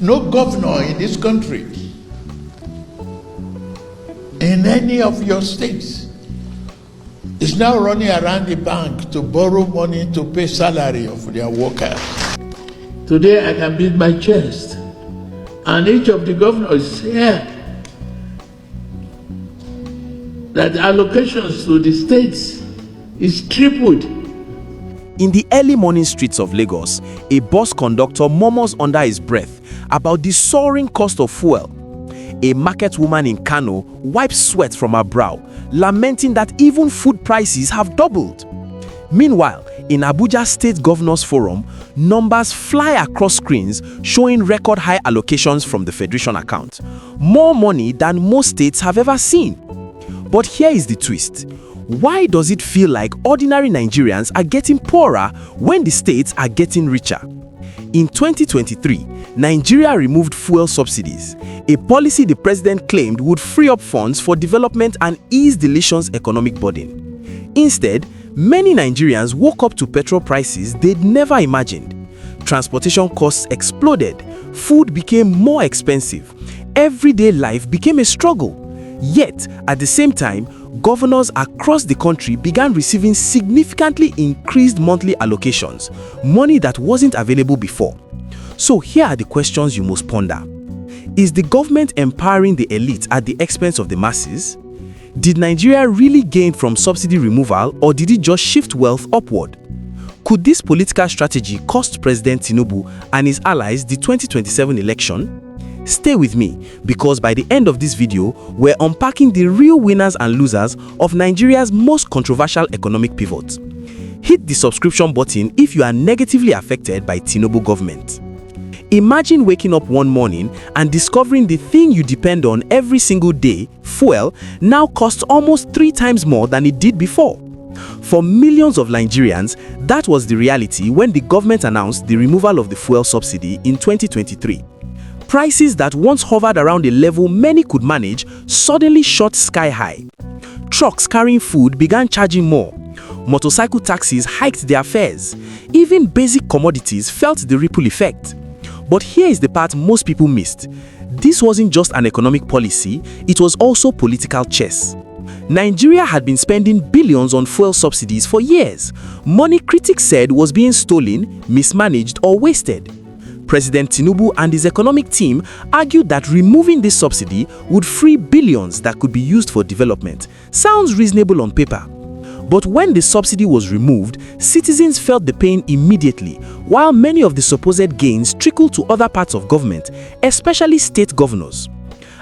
No governor in this country, in any of your states, is now running around the bank to borrow money to pay salary of their workers. Today I can beat my chest, and each of the governors here, that allocations to the states is tripled. In the early morning streets of Lagos, a bus conductor murmurs under his breath about the soaring cost of fuel. A market woman in Kano wipes sweat from her brow, lamenting that even food prices have doubled. Meanwhile, in Abuja State Governors Forum, numbers fly across screens showing record high allocations from the Federation account. More money than most states have ever seen. But here is the twist. Why does it feel like ordinary Nigerians are getting poorer when the states are getting richer? In 2023, Nigeria removed fuel subsidies, a policy the president claimed would free up funds for development and ease the nation's economic burden. Instead, many Nigerians woke up to petrol prices they'd never imagined. Transportation costs exploded, food became more expensive, everyday life became a struggle. Yet, at the same time, governors across the country began receiving significantly increased monthly allocations, money that wasn't available before. So here are the questions you must ponder. Is the government empowering the elite at the expense of the masses? Did Nigeria really gain from subsidy removal, or did it just shift wealth upward? Could this political strategy cost President Tinubu and his allies the 2027 election? Stay with me, because by the end of this video, we're unpacking the real winners and losers of Nigeria's most controversial economic pivot. Hit the subscription button if you are negatively affected by Tinubu government. Imagine waking up one morning and discovering the thing you depend on every single day, fuel, now costs almost 3 times more than it did before. For millions of Nigerians, that was the reality when the government announced the removal of the fuel subsidy in 2023. Prices that once hovered around a level many could manage suddenly shot sky high. Trucks carrying food began charging more. Motorcycle taxis hiked their fares. Even basic commodities felt the ripple effect. But here is the part most people missed. This wasn't just an economic policy, it was also political chess. Nigeria had been spending billions on fuel subsidies for years. Money critics said was being stolen, mismanaged, or wasted. President Tinubu and his economic team argued that removing this subsidy would free billions that could be used for development. Sounds reasonable on paper. But when the subsidy was removed, citizens felt the pain immediately, while many of the supposed gains trickled to other parts of government, especially state governors.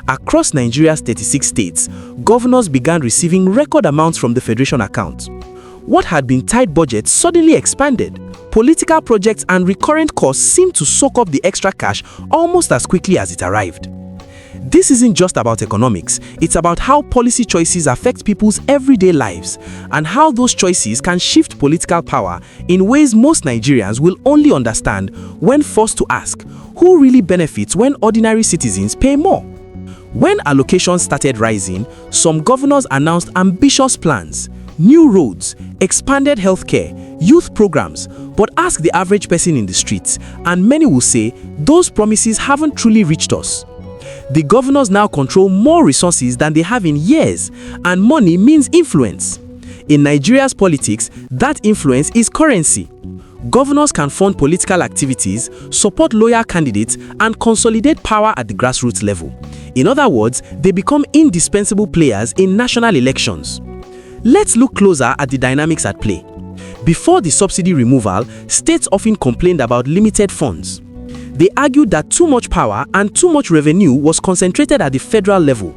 Across Nigeria's 36 states, governors began receiving record amounts from the Federation account. What had been tight budgets suddenly expanded. Political projects and recurrent costs seemed to soak up the extra cash almost as quickly as it arrived. This isn't just about economics, it's about how policy choices affect people's everyday lives and how those choices can shift political power in ways most Nigerians will only understand when forced to ask, who really benefits when ordinary citizens pay more? When allocations started rising, some governors announced ambitious plans. New roads, expanded healthcare, youth programs, but ask the average person in the streets, and many will say, those promises haven't truly reached us. The governors now control more resources than they have in years, and money means influence. In Nigeria's politics, that influence is currency. Governors can fund political activities, support loyal candidates, and consolidate power at the grassroots level. In other words, they become indispensable players in national elections. Let's look closer at the dynamics at play. Before the subsidy removal, states often complained about limited funds. They argued that too much power and too much revenue was concentrated at the federal level.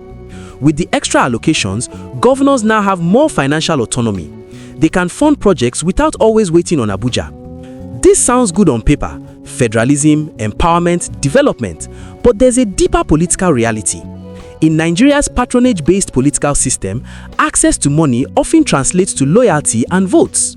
With the extra allocations, governors now have more financial autonomy. They can fund projects without always waiting on Abuja. This sounds good on paper: federalism, empowerment, development. But there's a deeper political reality. In Nigeria's patronage-based political system, access to money often translates to loyalty and votes.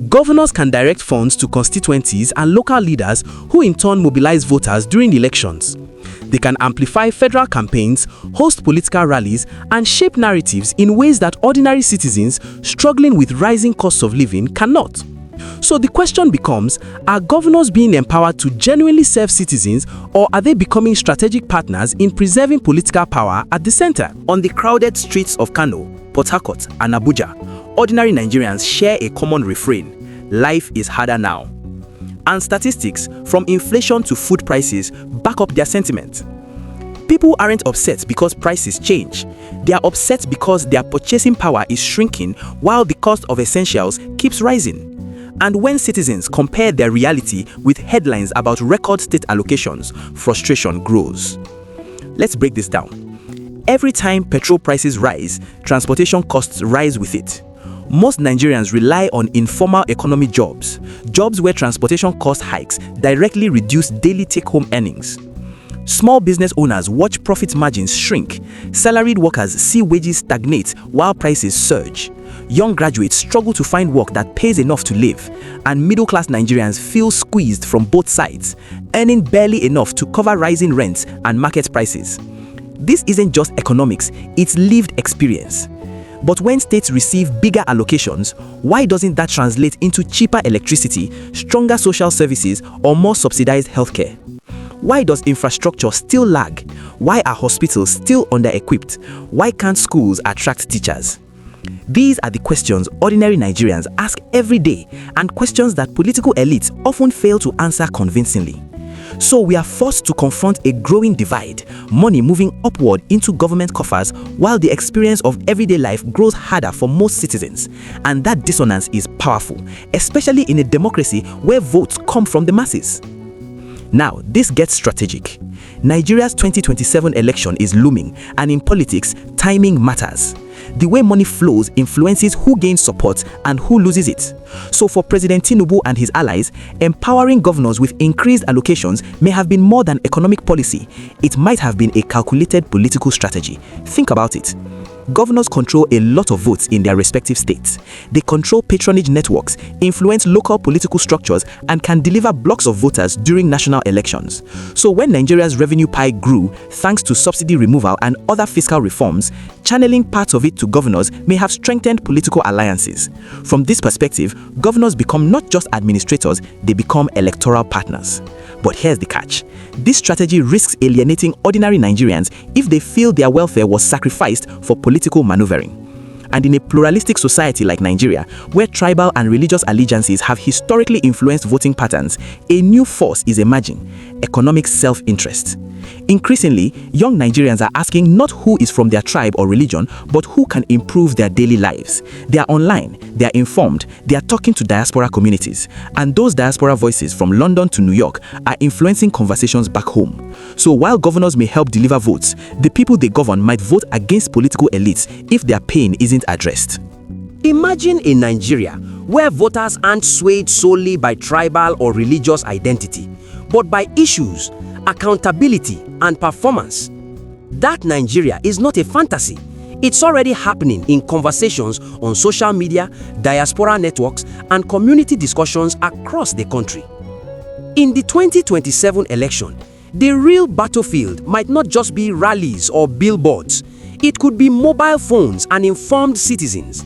Governors can direct funds to constituencies and local leaders who in turn mobilize voters during elections. They can amplify federal campaigns, host political rallies, and shape narratives in ways that ordinary citizens struggling with rising costs of living cannot. So the question becomes, are governors being empowered to genuinely serve citizens, or are they becoming strategic partners in preserving political power at the center? On the crowded streets of Kano, Port Harcourt, and Abuja, ordinary Nigerians share a common refrain: life is harder now. And statistics, from inflation to food prices, back up their sentiment. People aren't upset because prices change. They are upset because their purchasing power is shrinking while the cost of essentials keeps rising. And when citizens compare their reality with headlines about record state allocations, frustration grows. Let's break this down. Every time petrol prices rise, transportation costs rise with it. Most Nigerians rely on informal economy jobs where transportation cost hikes directly reduce daily take-home earnings. Small business owners watch profit margins shrink. Salaried workers see wages stagnate while prices surge. Young graduates struggle to find work that pays enough to live. And middle-class Nigerians feel squeezed from both sides, earning barely enough to cover rising rents and market prices. This isn't just economics, it's lived experience. But when states receive bigger allocations, why doesn't that translate into cheaper electricity, stronger social services, or more subsidized healthcare? Why does infrastructure still lag? Why are hospitals still under-equipped? Why can't schools attract teachers? These are the questions ordinary Nigerians ask every day, and questions that political elites often fail to answer convincingly. So we are forced to confront a growing divide, money moving upward into government coffers while the experience of everyday life grows harder for most citizens. And that dissonance is powerful, especially in a democracy where votes come from the masses. Now, this gets strategic. Nigeria's 2027 election is looming, and in politics, timing matters. The way money flows influences who gains support and who loses it. So for President Tinubu and his allies, empowering governors with increased allocations may have been more than economic policy. It might have been a calculated political strategy. Think about it. Governors control a lot of votes in their respective states. They control patronage networks, influence local political structures, and can deliver blocks of voters during national elections. So when Nigeria's revenue pie grew, thanks to subsidy removal and other fiscal reforms, channeling parts of it to governors may have strengthened political alliances. From this perspective, governors become not just administrators, they become electoral partners. But here's the catch. This strategy risks alienating ordinary Nigerians if they feel their welfare was sacrificed for political maneuvering. And in a pluralistic society like Nigeria, where tribal and religious allegiances have historically influenced voting patterns, a new force is emerging: economic self-interest. Increasingly, young Nigerians are asking not who is from their tribe or religion, but who can improve their daily lives. They are online, they are informed, they are talking to diaspora communities. And those diaspora voices from London to New York are influencing conversations back home. So while governors may help deliver votes, the people they govern might vote against political elites if their pain isn't addressed. Imagine a Nigeria where voters aren't swayed solely by tribal or religious identity, but by issues, accountability, and performance. That Nigeria is not a fantasy. It's already happening in conversations on social media, diaspora networks, and community discussions across the country. In the 2027 election, the real battlefield might not just be rallies or billboards. It could be mobile phones and informed citizens.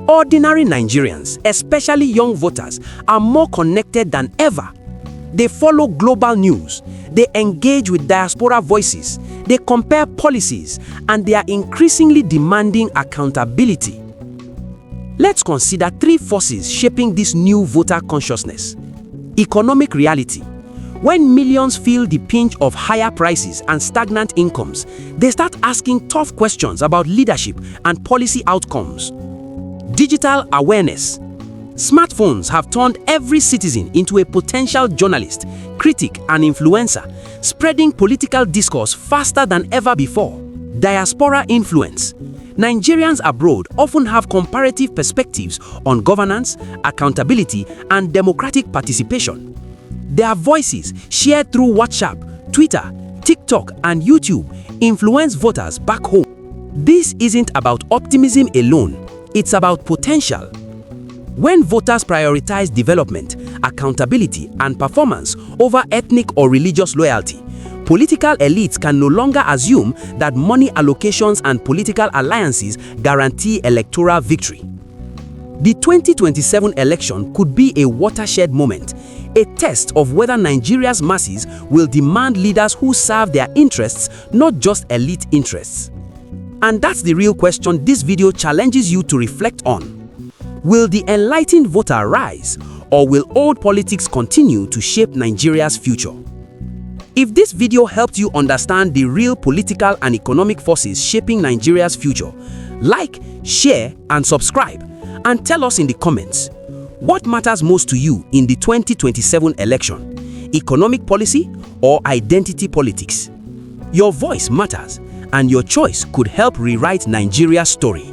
Ordinary Nigerians, especially young voters, are more connected than ever. They follow global news, they engage with diaspora voices, they compare policies, and they are increasingly demanding accountability. Let's consider three forces shaping this new voter consciousness. Economic reality. When millions feel the pinch of higher prices and stagnant incomes, they start asking tough questions about leadership and policy outcomes. Digital awareness. Smartphones have turned every citizen into a potential journalist, critic, and influencer, spreading political discourse faster than ever before. Diaspora influence. Nigerians abroad often have comparative perspectives on governance, accountability, and democratic participation. Their voices, shared through WhatsApp, Twitter, TikTok, and YouTube, influence voters back home. This isn't about optimism alone, it's about potential. When voters prioritize development, accountability, and performance over ethnic or religious loyalty, political elites can no longer assume that money allocations and political alliances guarantee electoral victory. The 2027 election could be a watershed moment, a test of whether Nigeria's masses will demand leaders who serve their interests, not just elite interests. And that's the real question this video challenges you to reflect on. Will the enlightened voter rise, or will old politics continue to shape Nigeria's future? If this video helped you understand the real political and economic forces shaping Nigeria's future, like, share, and subscribe, and tell us in the comments, what matters most to you in the 2027 election, economic policy or identity politics? Your voice matters, and your choice could help rewrite Nigeria's story.